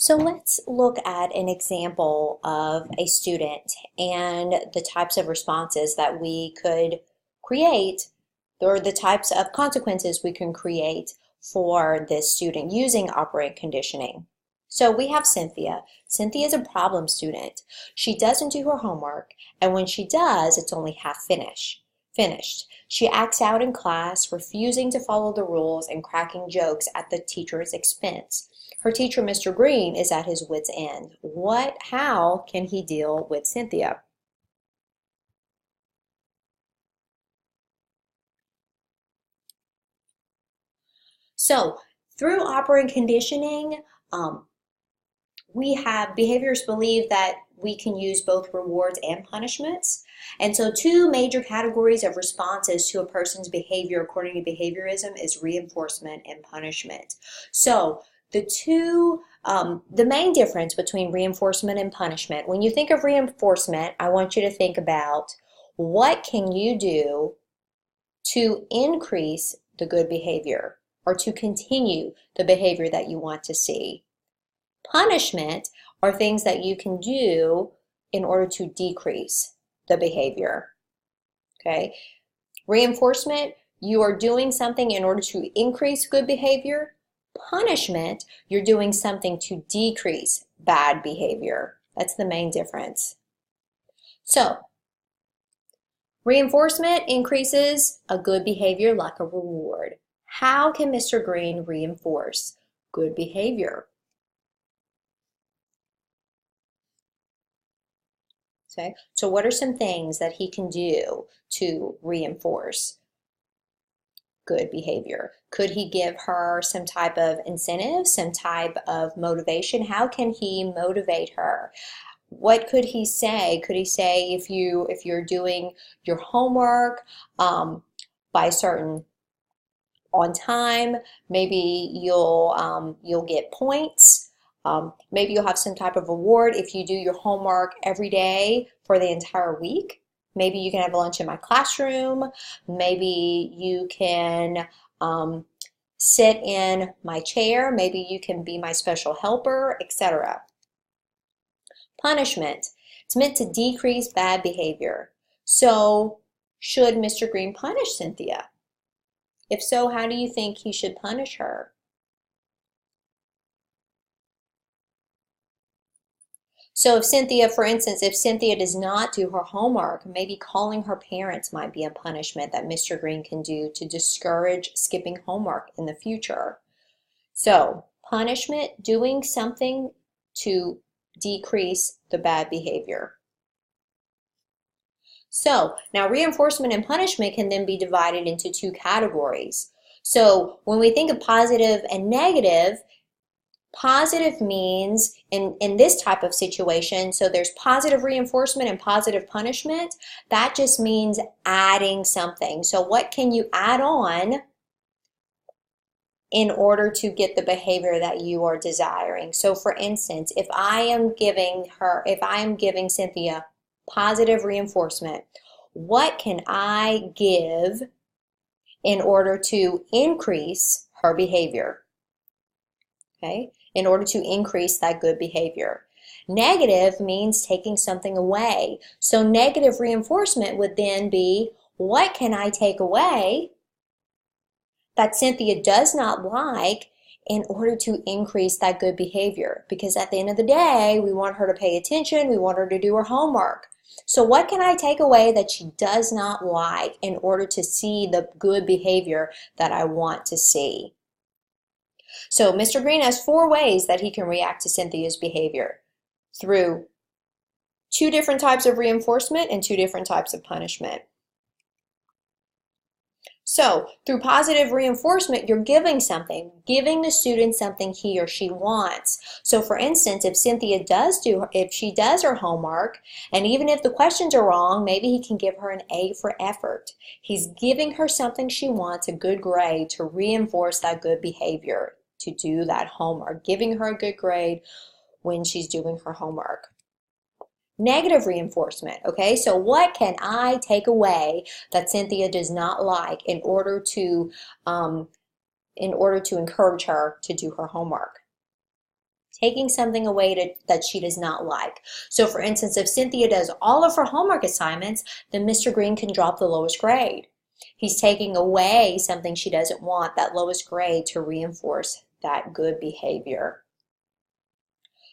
So let's look at an example of a student and the types of responses that we could create, or the types of consequences we can create for this student using operant conditioning. So we have Cynthia. Cynthia is a problem student. She doesn't do her homework, and when she does, it's only half finished. She acts out in class, refusing to follow the rules and cracking jokes at the teacher's expense. Her teacher, Mr. Green, is at his wit's end. How can he deal with Cynthia? So, through operant conditioning, behaviorists believe that we can use both rewards and punishments. And so two major categories of responses to a person's behavior according to behaviorism is reinforcement and punishment. So the main difference between reinforcement and punishment, when you think of reinforcement, I want you to think about what can you do to increase the good behavior or to continue the behavior that you want to see. Punishment are things that you can do in order to decrease the behavior. Okay? Reinforcement, you are doing something in order to increase good behavior. Punishment, you're doing something to decrease bad behavior. That's the main difference. So, reinforcement increases a good behavior like a reward. How can Mr. Green reinforce good behavior? Okay, so what are some things that he can do to reinforce good behavior? Could he give her some type of incentive, some type of motivation? How can he motivate her? What could he say? Could he say if you're doing your homework by a certain on time, maybe you'll get points. Maybe you'll have some type of reward if you do your homework every day for the entire week. Maybe you can have lunch in my classroom. Maybe you can sit in my chair. Maybe you can be my special helper, etc. Punishment. It's meant to decrease bad behavior. So, should Mr. Green punish Cynthia? If so, how do you think he should punish her? So if Cynthia, for instance, if Cynthia does not do her homework, maybe calling her parents might be a punishment that Mr. Green can do to discourage skipping homework in the future. So punishment, doing something to decrease the bad behavior. So now reinforcement and punishment can then be divided into two categories. So when we think of positive and negative, positive means in this type of situation, so there's positive reinforcement and positive punishment. That just means adding something. So what can you add on in order to get the behavior that you are desiring? So for instance, if I am giving Cynthia positive reinforcement, what can I give in order to increase her behavior? Okay, in order to increase that good behavior. Negative means taking something away. So negative reinforcement would then be, what can I take away that Cynthia does not like in order to increase that good behavior? Because at the end of the day, we want her to pay attention, we want her to do her homework. So what can I take away that she does not like in order to see the good behavior that I want to see? So Mr. Green has 4 ways that he can react to Cynthia's behavior through 2 different types of reinforcement and 2 different types of punishment. So through positive reinforcement, you're giving something, giving the student something he or she wants. So for instance, if she does her homework, and even if the questions are wrong, maybe he can give her an A for effort. He's giving her something she wants, a good grade, to reinforce that good behavior, to do that homework, giving her a good grade when she's doing her homework. Negative reinforcement, okay? So what can I take away that Cynthia does not like in order to encourage her to do her homework? taking something away that she does not like. So for instance, if Cynthia does all of her homework assignments, then Mr. Green can drop the lowest grade. He's taking away something she doesn't want, that lowest grade, to reinforce that good behavior.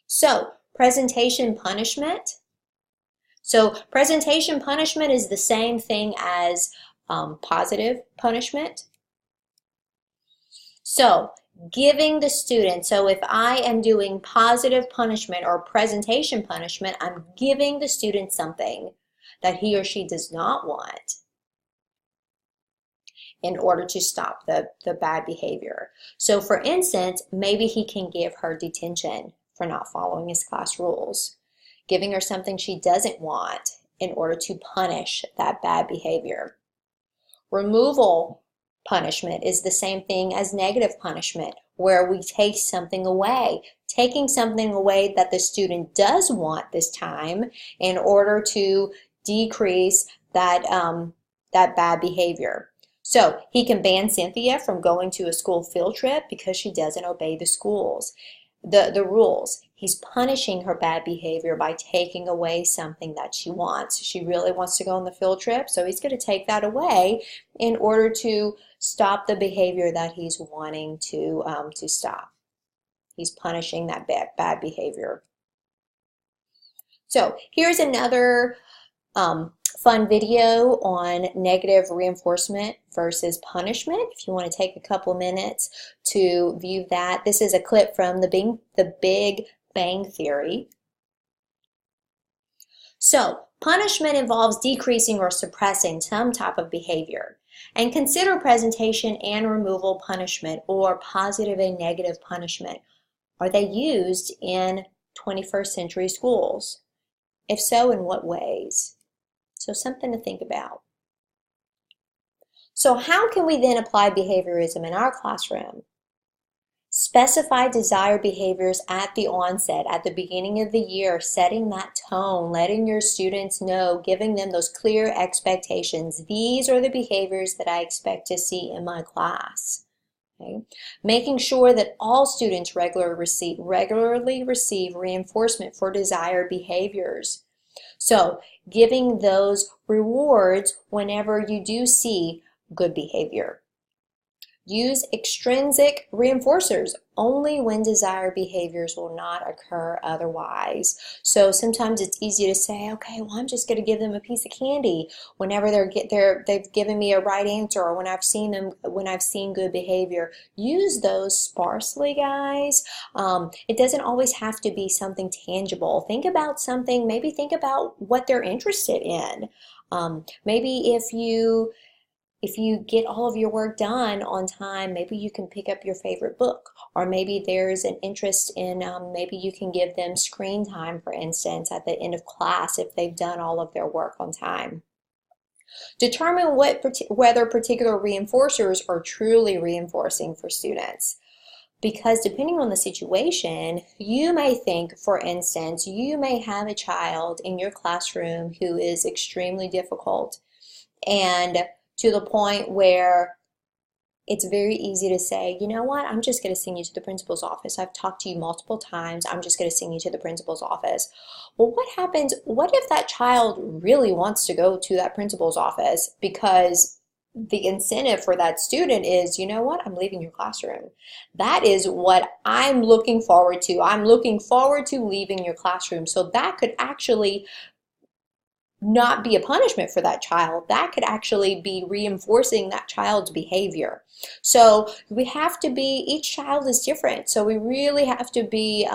So presentation punishment. So presentation punishment is the same thing as positive punishment. So giving the student, so if I am doing positive punishment or presentation punishment, I'm giving the student something that he or she does not want in order to stop the bad behavior. So for instance, maybe he can give her detention for not following his class rules, giving her something she doesn't want in order to punish that bad behavior. Removal punishment is the same thing as negative punishment, where we take something away, taking something away that the student does want this time in order to decrease that, that bad behavior. So he can ban Cynthia from going to a school field trip because she doesn't obey the rules. He's punishing her bad behavior by taking away something that she wants. She really wants to go on the field trip, so he's going to take that away in order to stop the behavior that he's wanting to stop. He's punishing that bad behavior. So here's another fun video on negative reinforcement versus punishment. If you want to take a couple minutes to view that. This is a clip from the Big Bang Theory. So punishment involves decreasing or suppressing some type of behavior. And consider presentation and removal punishment, or positive and negative punishment. Are they used in 21st century schools? If so, in what ways? So something to think about. So how can we then apply behaviorism in our classroom? Specify desired behaviors at the onset, at the beginning of the year, setting that tone, letting your students know, giving them those clear expectations. These are the behaviors that I expect to see in my class. Okay? Making sure that all students regularly receive reinforcement for desired behaviors. So giving those rewards whenever you do see good behavior. Use extrinsic reinforcers only when desired behaviors will not occur otherwise. So sometimes it's easy to say, okay, well, I'm just going to give them a piece of candy whenever they've given me a right answer, or when I've seen good behavior. Use those sparsely, guys. It doesn't always have to be something tangible. Think about something. Maybe think about what they're interested in. Maybe if you get all of your work done on time, maybe you can pick up your favorite book, or maybe there's an interest in, maybe you can give them screen time, for instance, at the end of class if they've done all of their work on time. Determine whether particular reinforcers are truly reinforcing for students. Because depending on the situation, you may think, for instance, you may have a child in your classroom who is extremely difficult, and to the point where it's very easy to say, you know what, I'm just going to send you to the principal's office. I've talked to you multiple times. I'm just going to send you to the principal's office. Well, what if that child really wants to go to that principal's office because the incentive for that student is, you know what, I'm leaving your classroom. That is what I'm looking forward to. I'm looking forward to leaving your classroom. So that could actually not be a punishment for that child. That could actually be reinforcing that child's behavior. So we have to be, each child is different. So we really have to be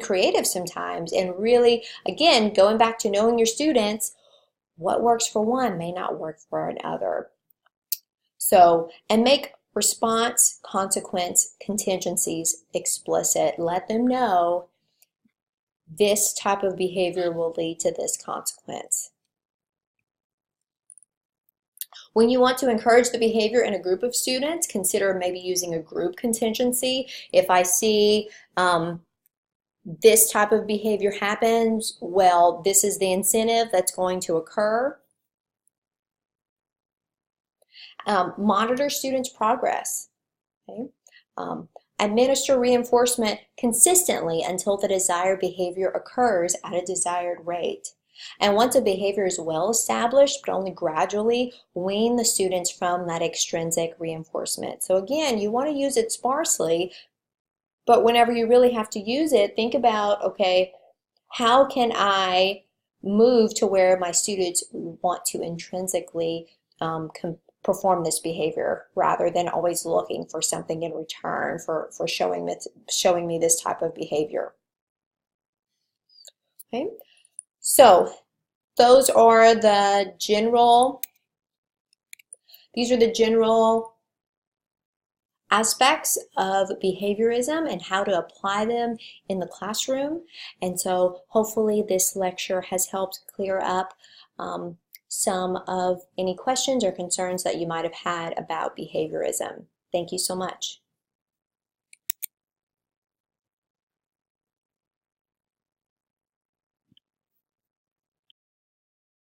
creative sometimes, and really, again, going back to knowing your students, what works for one may not work for another. So, and make response, consequence, contingencies explicit. Let them know this type of behavior will lead to this consequence. When you want to encourage the behavior in a group of students, consider maybe using a group contingency. If I see this type of behavior happens, well, this is the incentive that's going to occur. Monitor students' progress. Okay? Administer reinforcement consistently until the desired behavior occurs at a desired rate. And once a behavior is well established, but only gradually, wean the students from that extrinsic reinforcement. So again, you want to use it sparsely, but whenever you really have to use it, think about, okay, how can I move to where my students want to intrinsically perform this behavior rather than always looking for something in return for showing me this type of behavior. Okay, so these are the general aspects of behaviorism and how to apply them in the classroom. And so hopefully this lecture has helped clear up some of any questions or concerns that you might have had about behaviorism. Thank you so much.